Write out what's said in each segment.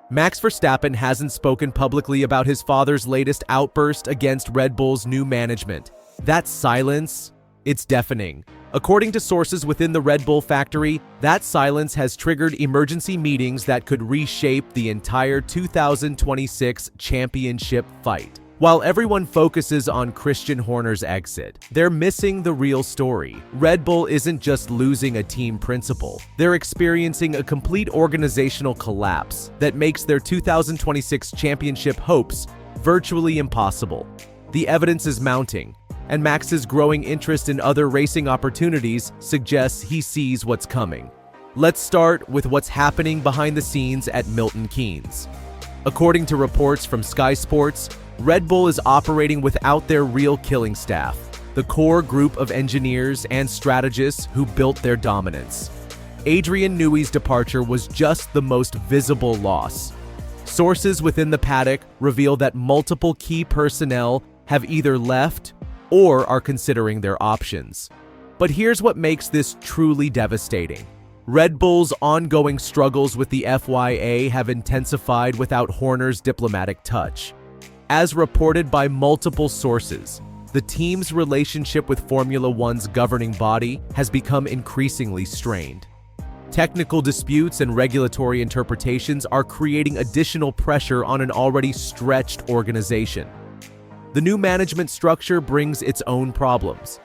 Max Verstappen hasn't spoken publicly about his father's latest outburst against Red Bull's new management. That silence, it's deafening. According to sources within the Red Bull factory, that silence has triggered emergency meetings that could reshape the entire 2026 championship fight. While everyone focuses on Christian Horner's exit, they're missing the real story. Red Bull isn't just losing a team principal. They're experiencing a complete organizational collapse that makes their 2026 championship hopes virtually impossible. The evidence is mounting, and Max's growing interest in other racing opportunities suggests he sees what's coming. Let's start with what's happening behind the scenes at Milton Keynes. According to reports from Sky Sports, Red Bull is operating without their real killing staff, the core group of engineers and strategists who built their dominance. Adrian Newey's departure was just the most visible loss. Sources within the paddock reveal that multiple key personnel have either left or are considering their options. But here's what makes this truly devastating. Red Bull's ongoing struggles with the FIA have intensified without Horner's diplomatic touch. As reported by multiple sources, the team's relationship with Formula One's governing body has become increasingly strained. Technical disputes and regulatory interpretations are creating additional pressure on an already stretched organization. The new management structure brings its own problems.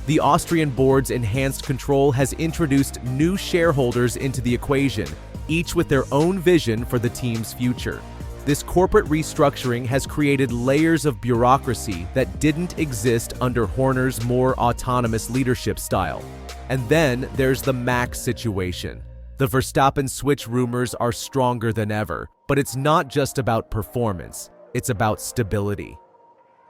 The Austrian board's enhanced control has introduced new shareholders into the equation, each with their own vision for the team's future. This corporate restructuring has created layers of bureaucracy that didn't exist under Horner's more autonomous leadership style. And then there's the Max situation. The Verstappen switch rumors are stronger than ever, but it's not just about performance, it's about stability.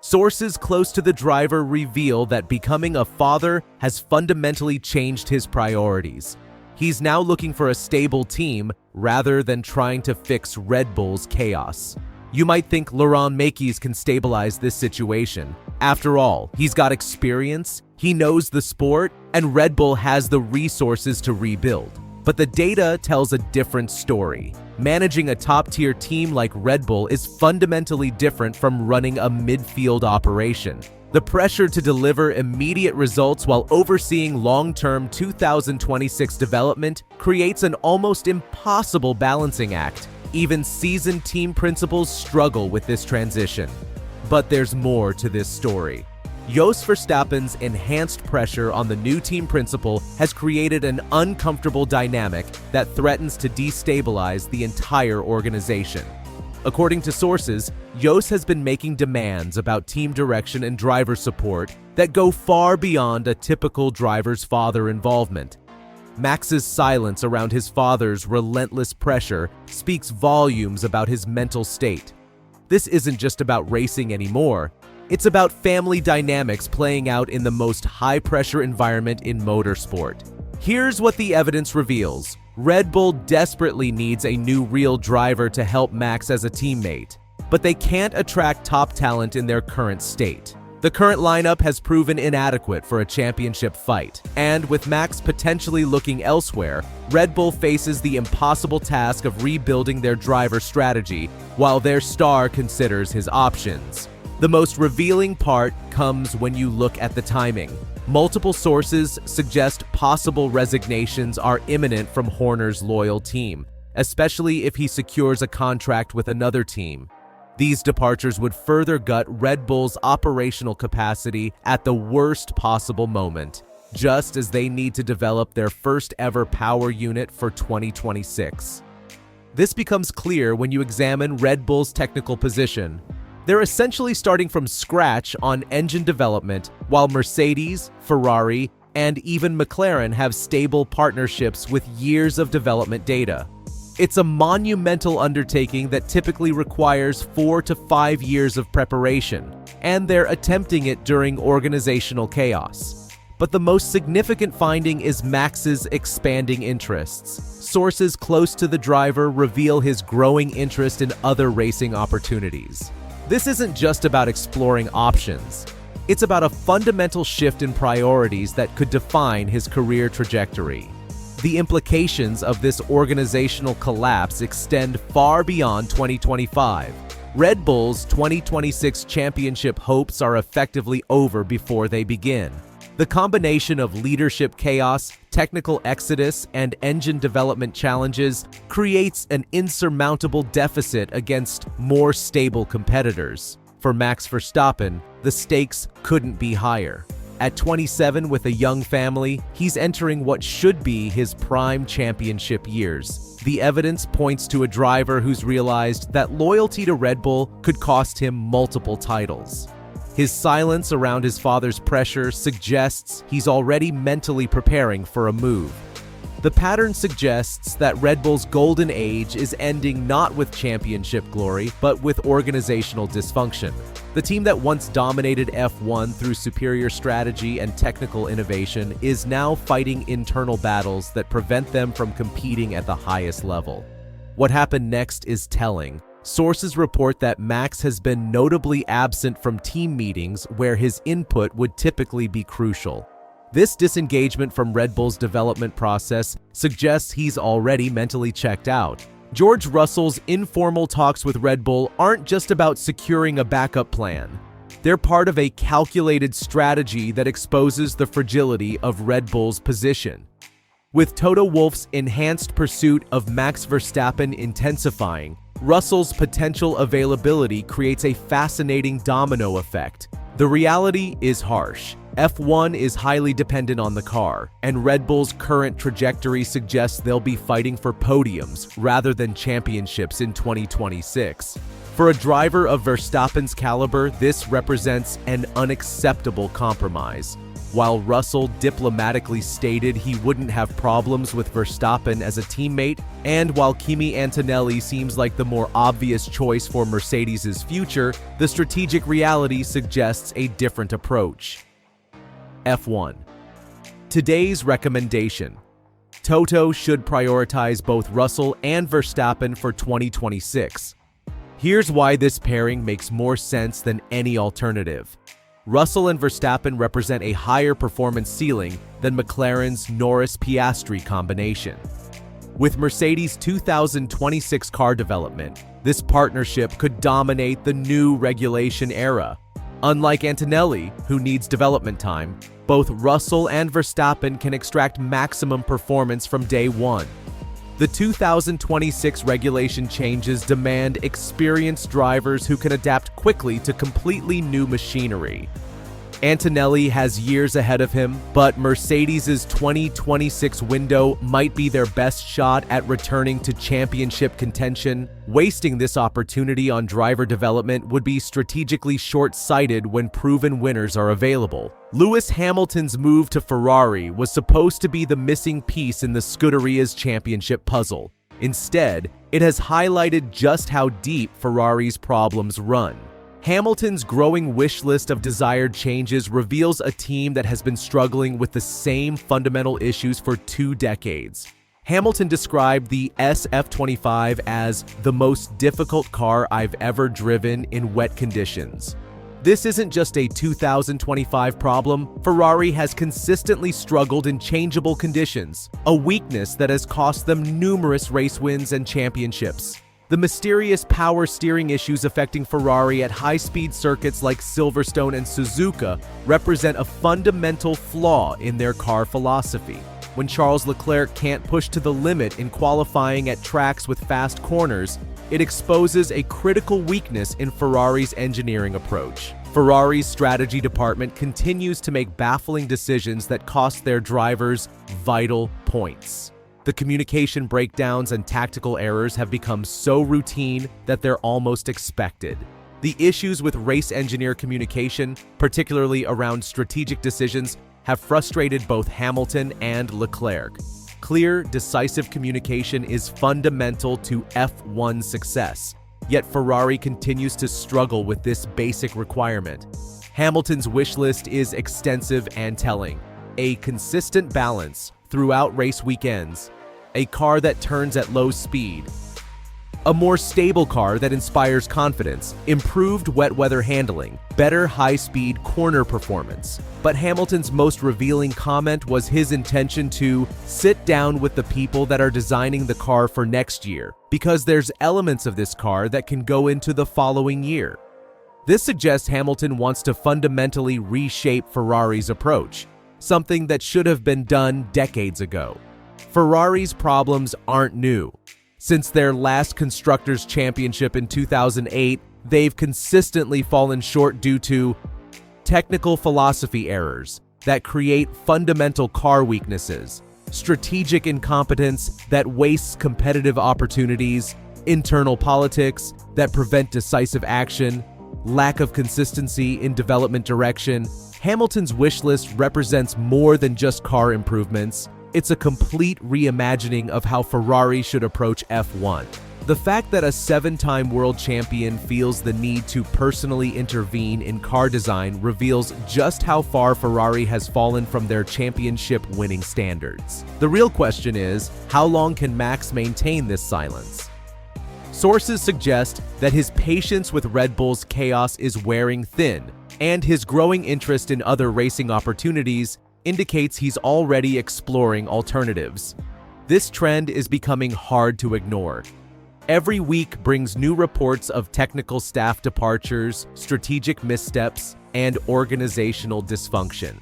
Sources close to the driver reveal that becoming a father has fundamentally changed his priorities. He's now looking for a stable team rather than trying to fix Red Bull's chaos. You might think Laurent Mekies can stabilize this situation. After all, he's got experience, he knows the sport, and Red Bull has the resources to rebuild. But the data tells a different story. Managing a top-tier team like Red Bull is fundamentally different from running a midfield operation. The pressure to deliver immediate results while overseeing long-term 2026 development creates an almost impossible balancing act. Even seasoned team principals struggle with this transition. But there's more to this story. Jos Verstappen's enhanced pressure on the new team principal has created an uncomfortable dynamic that threatens to destabilize the entire organization. According to sources, Jos has been making demands about team direction and driver support that go far beyond a typical driver's father involvement. Max's silence around his father's relentless pressure speaks volumes about his mental state. This isn't just about racing anymore. It's about family dynamics playing out in the most high-pressure environment in motorsport. Here's what the evidence reveals. Red Bull desperately needs a new real driver to help Max as a teammate, but they can't attract top talent in their current state. The current lineup has proven inadequate for a championship fight, and with Max potentially looking elsewhere, Red Bull faces the impossible task of rebuilding their driver strategy while their star considers his options. The most revealing part comes when you look at the timing. Multiple sources suggest possible resignations are imminent from Horner's loyal team, especially if he secures a contract with another team. These departures would further gut Red Bull's operational capacity at the worst possible moment, just as they need to develop their first ever power unit for 2026. This becomes clear when you examine Red Bull's technical position. They're essentially starting from scratch on engine development, while Mercedes, Ferrari, and even McLaren have stable partnerships with years of development data. It's a monumental undertaking that typically requires 4 to 5 years of preparation, and they're attempting it during organizational chaos. But the most significant finding is Max's expanding interests. Sources close to the driver reveal his growing interest in other racing opportunities. This isn't just about exploring options. It's about a fundamental shift in priorities that could define his career trajectory. The implications of this organizational collapse extend far beyond 2025. Red Bull's 2026 championship hopes are effectively over before they begin. The combination of leadership chaos, technical exodus, and engine development challenges creates an insurmountable deficit against more stable competitors. For Max Verstappen, the stakes couldn't be higher. At 27 with a young family, he's entering what should be his prime championship years. The evidence points to a driver who's realized that loyalty to Red Bull could cost him multiple titles. His silence around his father's pressure suggests he's already mentally preparing for a move. The pattern suggests that Red Bull's golden age is ending not with championship glory, but with organizational dysfunction. The team that once dominated F1 through superior strategy and technical innovation is now fighting internal battles that prevent them from competing at the highest level. What happened next is telling. Sources report that Max has been notably absent from team meetings where his input would typically be crucial. This disengagement from Red Bull's development process suggests he's already mentally checked out. George Russell's informal talks with Red Bull aren't just about securing a backup plan. They're part of a calculated strategy that exposes the fragility of Red Bull's position. With Toto Wolff's enhanced pursuit of Max Verstappen intensifying, Russell's potential availability creates a fascinating domino effect. The reality is harsh. F1 is highly dependent on the car, and Red Bull's current trajectory suggests they'll be fighting for podiums rather than championships in 2026. For a driver of Verstappen's caliber, this represents an unacceptable compromise. While Russell diplomatically stated he wouldn't have problems with Verstappen as a teammate, and while Kimi Antonelli seems like the more obvious choice for Mercedes' future, the strategic reality suggests a different approach. F1. Today's recommendation. Toto should prioritize both Russell and Verstappen for 2026. Here's why this pairing makes more sense than any alternative. Russell and Verstappen represent a higher performance ceiling than McLaren's Norris-Piastri combination. With Mercedes' 2026 car development, this partnership could dominate the new regulation era. Unlike Antonelli, who needs development time, both Russell and Verstappen can extract maximum performance from day one. The 2026 regulation changes demand experienced drivers who can adapt quickly to completely new machinery. Antonelli has years ahead of him, but Mercedes' 2026 window might be their best shot at returning to championship contention. Wasting this opportunity on driver development would be strategically short-sighted when proven winners are available. Lewis Hamilton's move to Ferrari was supposed to be the missing piece in the Scuderia's championship puzzle. Instead, it has highlighted just how deep Ferrari's problems run. Hamilton's growing wish list of desired changes reveals a team that has been struggling with the same fundamental issues for 2 decades. Hamilton described the SF25 as the most difficult car I've ever driven in wet conditions. This isn't just a 2025 problem. Ferrari has consistently struggled in changeable conditions, a weakness that has cost them numerous race wins and championships. The mysterious power steering issues affecting Ferrari at high-speed circuits like Silverstone and Suzuka represent a fundamental flaw in their car philosophy. When Charles Leclerc can't push to the limit in qualifying at tracks with fast corners, it exposes a critical weakness in Ferrari's engineering approach. Ferrari's strategy department continues to make baffling decisions that cost their drivers vital points. The communication breakdowns and tactical errors have become so routine that they're almost expected. The issues with race engineer communication, particularly around strategic decisions, have frustrated both Hamilton and Leclerc. Clear, decisive communication is fundamental to F1 success, yet Ferrari continues to struggle with this basic requirement. Hamilton's wish list is extensive and telling. A consistent balance throughout race weekends, a car that turns at low speed, A more stable car that inspires confidence, improved wet weather handling, better high-speed corner performance. But Hamilton's most revealing comment was his intention to sit down with the people that are designing the car for next year, because there's elements of this car that can go into the following year. This suggests Hamilton wants to fundamentally reshape Ferrari's approach, something that should have been done decades ago. Ferrari's problems aren't new. Since their last Constructors' Championship in 2008, they've consistently fallen short due to technical philosophy errors that create fundamental car weaknesses, strategic incompetence that wastes competitive opportunities, internal politics that prevent decisive action, lack of consistency in development direction. Hamilton's wish list represents more than just car improvements. It's a complete reimagining of how Ferrari should approach F1. The fact that a 7-time world champion feels the need to personally intervene in car design reveals just how far Ferrari has fallen from their championship-winning standards. The real question is, how long can Max maintain this silence? Sources suggest that his patience with Red Bull's chaos is wearing thin, and his growing interest in other racing opportunities indicates he's already exploring alternatives. This trend is becoming hard to ignore. Every week brings new reports of technical staff departures, strategic missteps, and organizational dysfunction.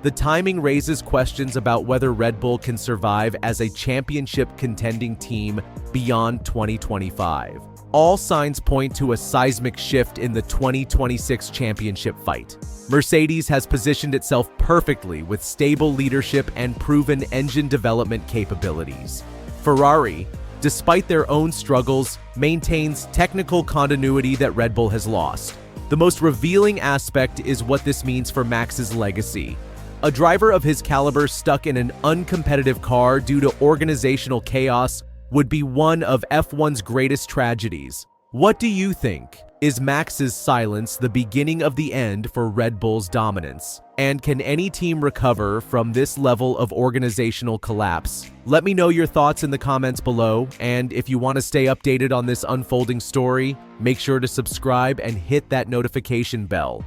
The timing raises questions about whether Red Bull can survive as a championship-contending team beyond 2025. All signs point to a seismic shift in the 2026 championship fight. Mercedes has positioned itself perfectly with stable leadership and proven engine development capabilities. Ferrari, despite their own struggles, maintains technical continuity that Red Bull has lost. The most revealing aspect is what this means for Max's legacy. A driver of his caliber stuck in an uncompetitive car due to organizational chaos would be one of F1's greatest tragedies. What do you think? Is Max's silence the beginning of the end for Red Bull's dominance? And can any team recover from this level of organizational collapse? Let me know your thoughts in the comments below, and if you want to stay updated on this unfolding story, make sure to subscribe and hit that notification bell.